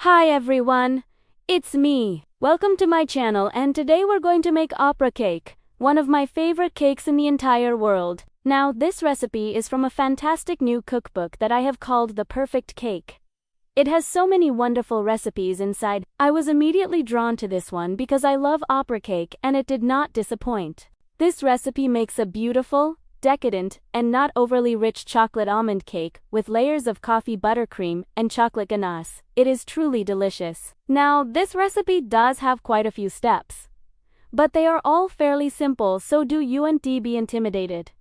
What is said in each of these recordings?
Hi everyone, it's me. Welcome to my channel, and today we're going to make opera cake, one of my favorite cakes in the entire world. Now, this recipe is from a fantastic new cookbook that I have called The Perfect Cake. It has so many wonderful recipes inside. I was immediately drawn to this one because I love opera cake and it did not disappoint. This recipe makes a beautiful, decadent, and not overly rich chocolate almond cake with layers of coffee buttercream and chocolate ganache. It is truly delicious. Now, this recipe does have quite a few steps, but they are all fairly simple, so do you and be intimidated.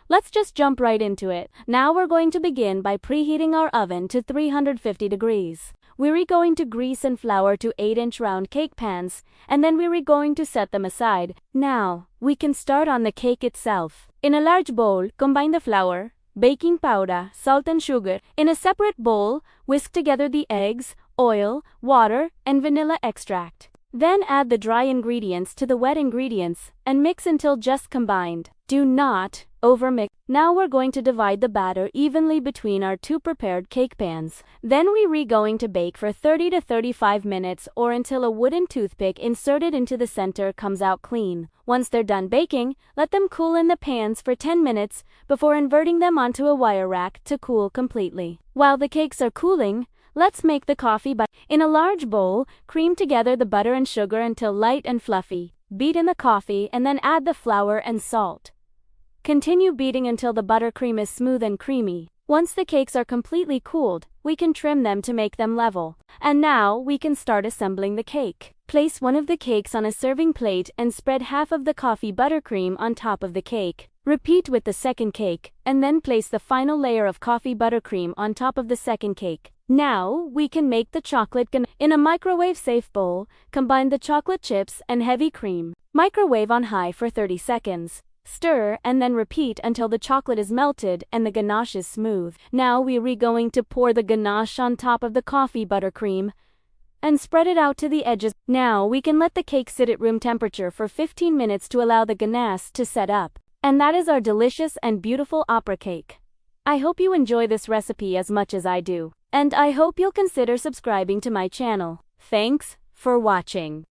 Let's just jump right into it. Now we're going to begin by preheating our oven to 350 degrees. We're going to grease and flour to 8-inch round cake pans, and then we're going to set them aside. Now, we can start on the cake itself. In a large bowl, combine the flour, baking powder, salt and sugar. In a separate bowl, whisk together the eggs, oil, water, and vanilla extract. Then add the dry ingredients to the wet ingredients and mix until just combined. Do not overmix. Now we're going to divide the batter evenly between our two prepared cake pans. Then we're going to bake for 30 to 35 minutes or until a wooden toothpick inserted into the center comes out clean. Once they're done baking, let them cool in the pans for 10 minutes before inverting them onto a wire rack to cool completely. While the cakes are cooling, let's make the coffee butter. In a large bowl, cream together the butter and sugar until light and fluffy. Beat in the coffee and then add the flour and salt. Continue beating until the buttercream is smooth and creamy. Once the cakes are completely cooled, we can trim them to make them level. And now, we can start assembling the cake. Place one of the cakes on a serving plate and spread half of the coffee buttercream on top of the cake. Repeat with the second cake, and then place the final layer of coffee buttercream on top of the second cake. Now, we can make the chocolate ganache. In a microwave-safe bowl, combine the chocolate chips and heavy cream. Microwave on high for 30 seconds. Stir and then repeat until the chocolate is melted and the ganache is smooth. Now we're going to pour the ganache on top of the coffee buttercream and spread it out to the edges. Now we can let the cake sit at room temperature for 15 minutes to allow the ganache to set up. And that is our delicious and beautiful opera cake. I hope you enjoy this recipe as much as I do. And I hope you'll consider subscribing to my channel. Thanks for watching.